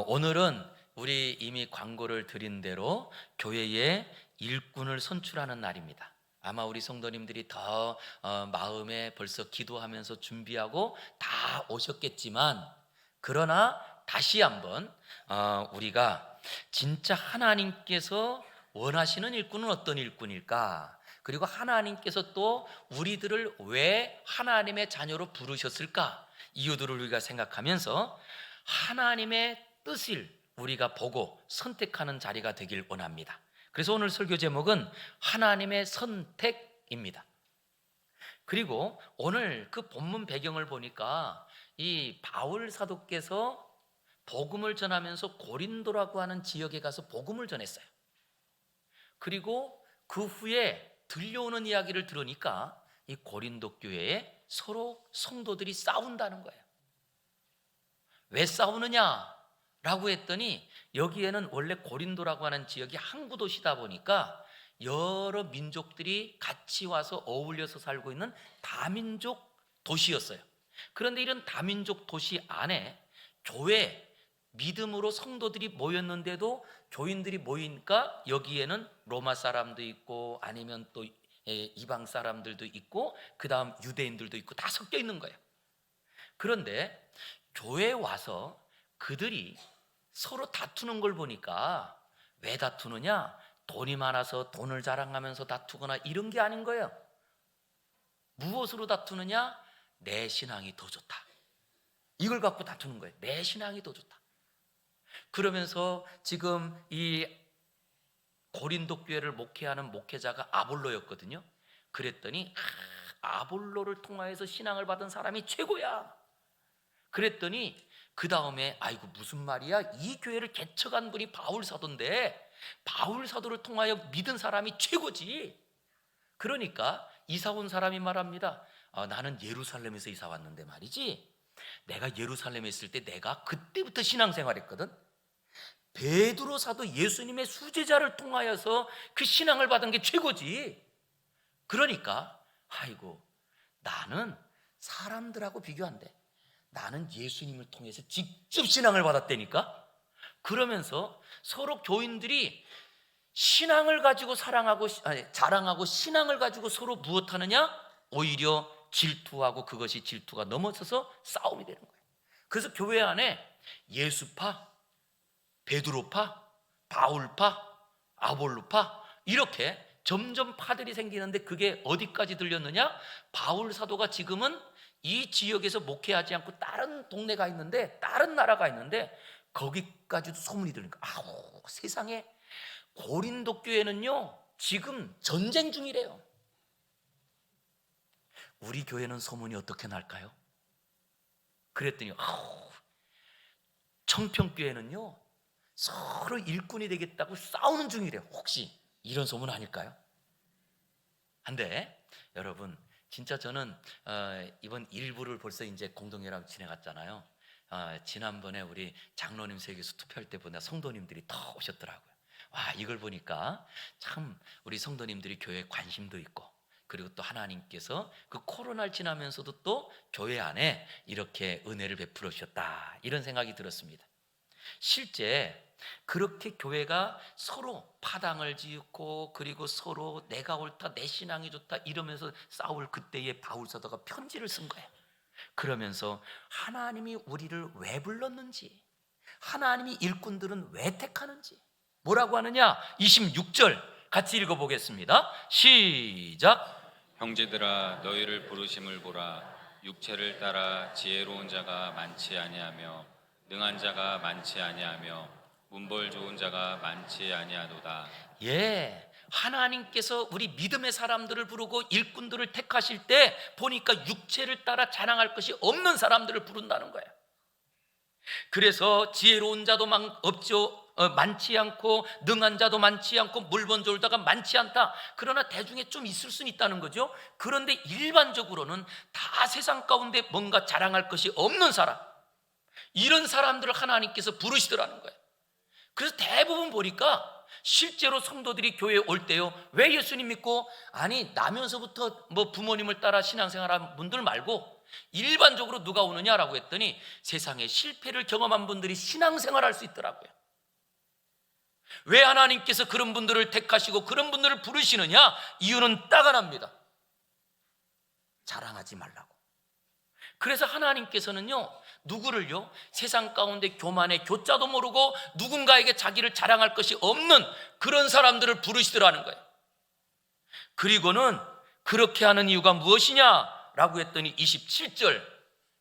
오늘은 우리 이미 광고를 드린 대로 교회에 일꾼을 선출하는 날입니다. 아마 우리 성도님들이 더 마음에 벌써 기도하면서 준비하고 다 오셨겠지만, 그러나 다시 한번 우리가 진짜 하나님께서 원하시는 일꾼은 어떤 일꾼일까? 그리고 하나님께서 또 우리들을 왜 하나님의 자녀로 부르셨을까? 이유들을 우리가 생각하면서 하나님의 뜻을 우리가 보고 선택하는 자리가 되길 원합니다. 그래서 오늘 설교 제목은 하나님의 선택입니다. 그리고 오늘 그 본문 배경을 보니까 이 바울 사도께서 복음을 전하면서 고린도라고 하는 지역에 가서 복음을 전했어요. 그리고 그 후에 들려오는 이야기를 들으니까 이 고린도 교회에 서로 성도들이 싸운다는 거예요. 왜 싸우느냐라고 했더니, 여기에는 원래 고린도라고 하는 지역이 항구 도시다 보니까 여러 민족들이 같이 와서 어울려서 살고 있는 다민족 도시였어요. 그런데 이런 다민족 도시 안에 교회, 믿음으로 성도들이 모였는데도 교인들이 모이니까 여기에는 로마 사람도 있고 아니면 또 이방 사람들도 있고 그 다음 유대인들도 있고 다 섞여 있는 거예요. 그런데 교회에 와서 그들이 서로 다투는 걸 보니까, 왜 다투느냐? 돈이 많아서 돈을 자랑하면서 다투거나 이런 게 아닌 거예요. 무엇으로 다투느냐? 내 신앙이 더 좋다. 이걸 갖고 다투는 거예요. 내 신앙이 더 좋다. 그러면서 지금 이 고린도 교회를 목회하는 목회자가 아볼로였거든요. 그랬더니 아볼로를 통하여서 신앙을 받은 사람이 최고야. 그랬더니 그 다음에 아이고 무슨 말이야, 이 교회를 개척한 분이 바울 사도인데 바울 사도를 통하여 믿은 사람이 최고지. 그러니까 이사 온 사람이 말합니다. 나는 예루살렘에서 이사 왔는데 말이지, 내가 예루살렘에 있을 때 내가 그때부터 신앙생활했거든. 베드로 사도 예수님의 수제자를 통하여서 그 신앙을 받은 게 최고지. 그러니까 아이고 나는 사람들하고 비교 안 돼. 나는 예수님을 통해서 직접 신앙을 받았다니까. 그러면서 서로 교인들이 신앙을 가지고 자랑하고 신앙을 가지고 서로 무엇하느냐? 오히려 질투하고 그것이 질투가 넘어서서 싸움이 되는 거예요. 그래서 교회 안에 예수파, 베드로파, 바울파, 아볼로파 이렇게 점점 파들이 생기는데, 그게 어디까지 들렸느냐? 바울 사도가 지금은 이 지역에서 목회하지 않고 다른 동네가 있는데, 다른 나라가 있는데 거기까지도 소문이 들으니까 세상에 고린도 교회는요 지금 전쟁 중이래요. 우리 교회는 소문이 어떻게 날까요? 그랬더니 청평교회는요 서로 일꾼이 되겠다고 싸우는 중이래요. 혹시 이런 소문 아닐까요? 한데 여러분, 진짜 저는 이번 일부를 벌써 이제 공동회랑 지내갔잖아요. 지난번에 우리 장로님 세계에서 투표할 때 보다 성도님들이 더 오셨더라고요. 와, 이걸 보니까 참 우리 성도님들이 교회에 관심도 있고, 그리고 또 하나님께서 그 코로나를 지나면서도 또 교회 안에 이렇게 은혜를 베풀어 주셨다, 이런 생각이 들었습니다. 실제 그렇게 교회가 서로 파당을 짓고, 그리고 서로 내가 옳다, 내 신앙이 좋다 이러면서 싸울 그때에 바울 사도가 편지를 쓴 거예요. 그러면서 하나님이 우리를 왜 불렀는지, 하나님이 일꾼들은 왜 택하는지, 뭐라고 하느냐? 26절 같이 읽어보겠습니다. 시작. 형제들아, 너희를 부르심을 보라. 육체를 따라 지혜로운 자가 많지 아니하며 능한 자가 많지 아니하며 문벌 좋은 자가 많지 아니하도다. 하나님께서 우리 믿음의 사람들을 부르고 일꾼들을 택하실 때 보니까 육체를 따라 자랑할 것이 없는 사람들을 부른다는 거예요. 그래서 지혜로운 자도 많지 않고 능한 자도 많지 않고 물건 졸다가 많지 않다. 그러나 대중에 좀 있을 수는 있다는 거죠. 그런데 일반적으로는 다 세상 가운데 뭔가 자랑할 것이 없는 사람, 이런 사람들을 하나님께서 부르시더라는 거예요. 그래서 대부분 보니까 실제로 성도들이 교회에 올 때요, 왜 예수님 믿고? 아니, 나면서부터 뭐 부모님을 따라 신앙생활한 분들 말고 일반적으로 누가 오느냐라고 했더니 세상에 실패를 경험한 분들이 신앙생활할 수 있더라고요. 왜 하나님께서 그런 분들을 택하시고 그런 분들을 부르시느냐? 이유는 딱 하나입니다. 자랑하지 말라고. 그래서 하나님께서는요, 누구를요, 세상 가운데 교만에 교자도 모르고 누군가에게 자기를 자랑할 것이 없는 그런 사람들을 부르시더라는 거예요. 그리고는 그렇게 하는 이유가 무엇이냐라고 했더니 27절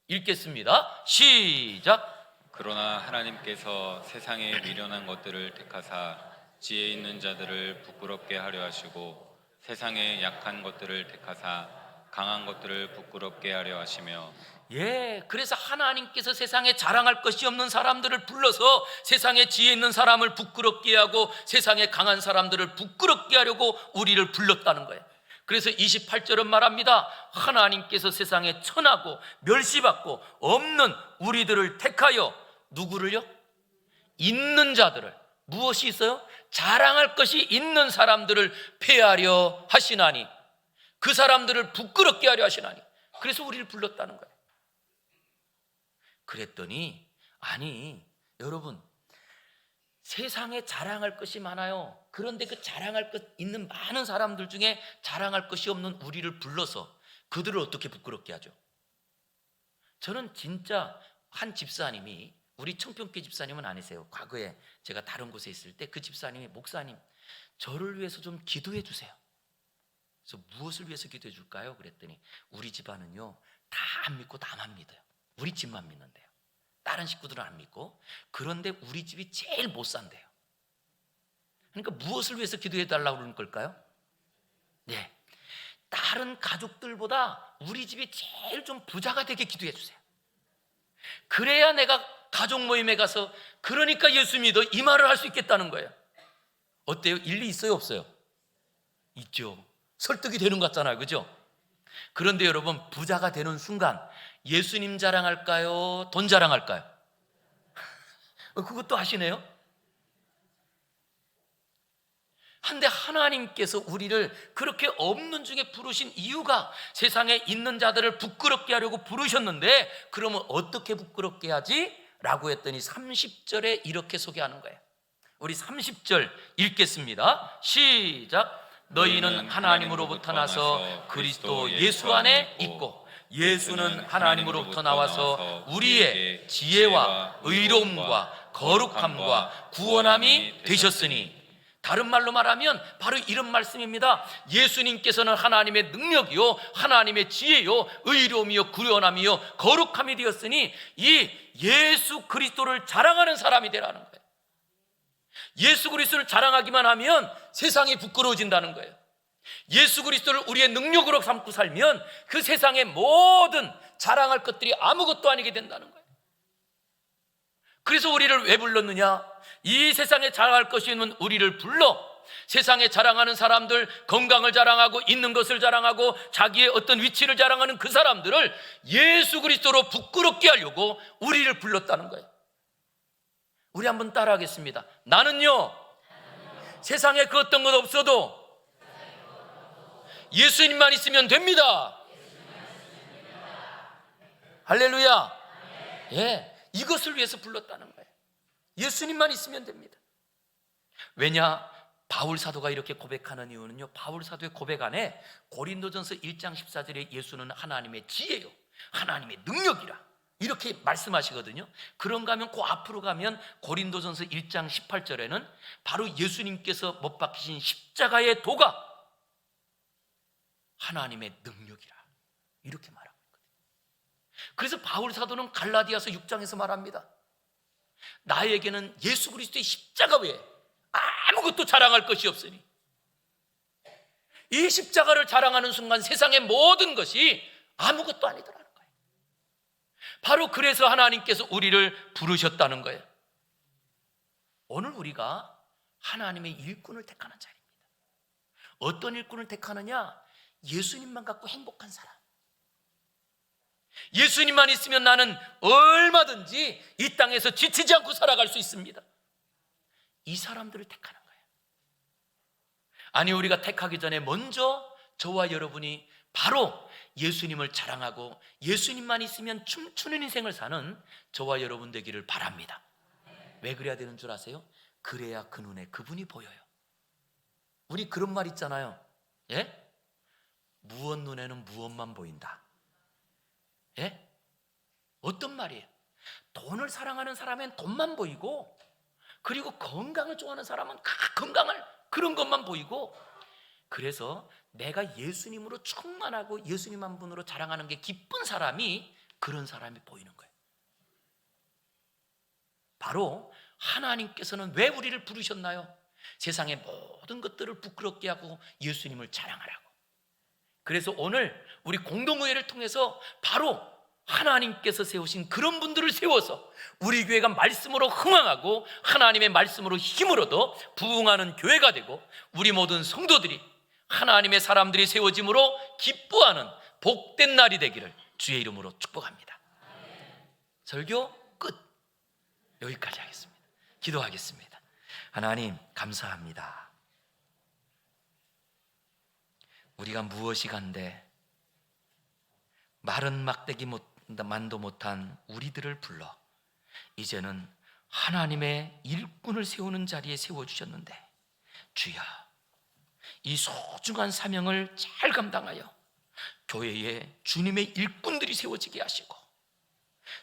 읽겠습니다. 시작. 그러나 하나님께서 세상에 미련한 것들을 택하사 지혜 있는 자들을 부끄럽게 하려 하시고 세상에 약한 것들을 택하사 강한 것들을 부끄럽게 하려 하시며. 그래서 하나님께서 세상에 자랑할 것이 없는 사람들을 불러서 세상에 지혜 있는 사람을 부끄럽게 하고 세상에 강한 사람들을 부끄럽게 하려고 우리를 불렀다는 거예요. 그래서 28절은 말합니다. 하나님께서 세상에 천하고 멸시받고 없는 우리들을 택하여 누구를요? 있는 자들을. 무엇이 있어요? 자랑할 것이 있는 사람들을 폐하려 하시나니, 그 사람들을 부끄럽게 하려 하시나니. 그래서 우리를 불렀다는 거예요. 그랬더니 아니 여러분, 세상에 자랑할 것이 많아요. 그런데 그 자랑할 것 있는 많은 사람들 중에 자랑할 것이 없는 우리를 불러서 그들을 어떻게 부끄럽게 하죠? 저는 진짜 한 집사님이, 우리 청평교 집사님은 아니세요. 과거에 제가 다른 곳에 있을 때 그 집사님이, 목사님 저를 위해서 좀 기도해 주세요. 그래서 무엇을 위해서 기도해 줄까요? 그랬더니 우리 집안은요 다 안 믿고 나만 믿어요. 우리 집만 믿는데요. 다른 식구들은 안 믿고. 그런데 우리 집이 제일 못 산대요. 그러니까 무엇을 위해서 기도해 달라고 그러는 걸까요? 네, 다른 가족들보다 우리 집이 제일 좀 부자가 되게 기도해 주세요. 그래야 내가 가족 모임에 가서 그러니까 예수 믿어 이 말을 할 수 있겠다는 거예요. 어때요? 일리 있어요, 없어요? 있죠. 설득이 되는 것 같잖아요, 그죠? 그런데 여러분, 부자가 되는 순간 예수님 자랑할까요? 돈 자랑할까요? 그것도 아시네요? 한데 하나님께서 우리를 그렇게 없는 중에 부르신 이유가 세상에 있는 자들을 부끄럽게 하려고 부르셨는데, 그러면 어떻게 부끄럽게 하지? 라고 했더니 30절에 이렇게 소개하는 거예요. 우리 30절 읽겠습니다. 시작. 너희는 하나님으로부터 나서 그리스도 예수 안에 있고 예수는 하나님으로부터 나와서 우리의 지혜와 의로움과 거룩함과 구원함이 되셨으니. 다른 말로 말하면 바로 이런 말씀입니다. 예수님께서는 하나님의 능력이요 하나님의 지혜요 의로움이요 구원함이요 거룩함이 되었으니 이 예수 그리스도를 자랑하는 사람이 되라는 거예요. 예수 그리스도를 자랑하기만 하면 세상이 부끄러워진다는 거예요. 예수 그리스도를 우리의 능력으로 삼고 살면 그 세상의 모든 자랑할 것들이 아무것도 아니게 된다는 거예요. 그래서 우리를 왜 불렀느냐? 이 세상에 자랑할 것이 있는 우리를 불러 세상에 자랑하는 사람들, 건강을 자랑하고 있는 것을 자랑하고 자기의 어떤 위치를 자랑하는 그 사람들을 예수 그리스도로 부끄럽게 하려고 우리를 불렀다는 거예요. 우리 한번 따라하겠습니다. 나는요 세상에 그 어떤 것 없어도 예수님만 있으면 됩니다. 할렐루야. 이것을 위해서 불렀다는 거예요. 예수님만 있으면 됩니다. 왜냐? 바울 사도가 이렇게 고백하는 이유는요, 바울 사도의 고백 안에 고린도전서 1장 14절에 예수는 하나님의 지혜요 하나님의 능력이라 이렇게 말씀하시거든요. 그런가 하면 그 앞으로 가면 고린도전서 1장 18절에는 바로 예수님께서 못 박히신 십자가의 도가 하나님의 능력이라 이렇게 말하고 있거든요. 그래서 바울 사도는 갈라디아서 6장에서 말합니다. 나에게는 예수 그리스도의 십자가 외에 아무것도 자랑할 것이 없으니. 이 십자가를 자랑하는 순간 세상의 모든 것이 아무것도 아니더라는 거예요. 바로 그래서 하나님께서 우리를 부르셨다는 거예요. 오늘 우리가 하나님의 일꾼을 택하는 자리입니다. 어떤 일꾼을 택하느냐? 예수님만 갖고 행복한 사람. 예수님만 있으면 나는 얼마든지 이 땅에서 지치지 않고 살아갈 수 있습니다. 이 사람들을 택하는 거예요. 아니, 우리가 택하기 전에 먼저 저와 여러분이 바로 예수님을 자랑하고 예수님만 있으면 춤추는 인생을 사는 저와 여러분 되기를 바랍니다. 왜 그래야 되는 줄 아세요? 그래야 그 눈에 그분이 보여요. 우리 그런 말 있잖아요. 예? 무엇 눈에는 무엇만 보인다. 예? 어떤 말이에요? 돈을 사랑하는 사람엔 돈만 보이고, 그리고 건강을 좋아하는 사람은 건강을 그런 것만 보이고, 그래서 내가 예수님으로 충만하고 예수님 한 분으로 자랑하는 게 기쁜 사람이 그런 사람이 보이는 거예요. 바로 하나님께서는 왜 우리를 부르셨나요? 세상의 모든 것들을 부끄럽게 하고 예수님을 자랑하라고. 그래서 오늘 우리 공동의회를 통해서 바로 하나님께서 세우신 그런 분들을 세워서 우리 교회가 말씀으로 흥왕하고 하나님의 말씀으로 힘으로도 부흥하는 교회가 되고, 우리 모든 성도들이 하나님의 사람들이 세워짐으로 기뻐하는 복된 날이 되기를 주의 이름으로 축복합니다. 설교 끝. 여기까지 하겠습니다. 기도하겠습니다. 하나님, 감사합니다. 우리가 무엇이 간데 마른 막대기 만도 못한 우리들을 불러 이제는 하나님의 일꾼을 세우는 자리에 세워주셨는데, 주여, 이 소중한 사명을 잘 감당하여 교회에 주님의 일꾼들이 세워지게 하시고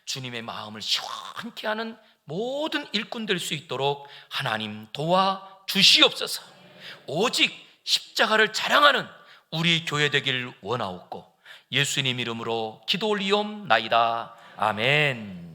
주님의 마음을 시원케 하는 모든 일꾼 될 수 있도록 하나님 도와주시옵소서. 오직 십자가를 자랑하는 우리 교회 되길 원하옵고 예수님 이름으로 기도 올리옵나이다. 아멘.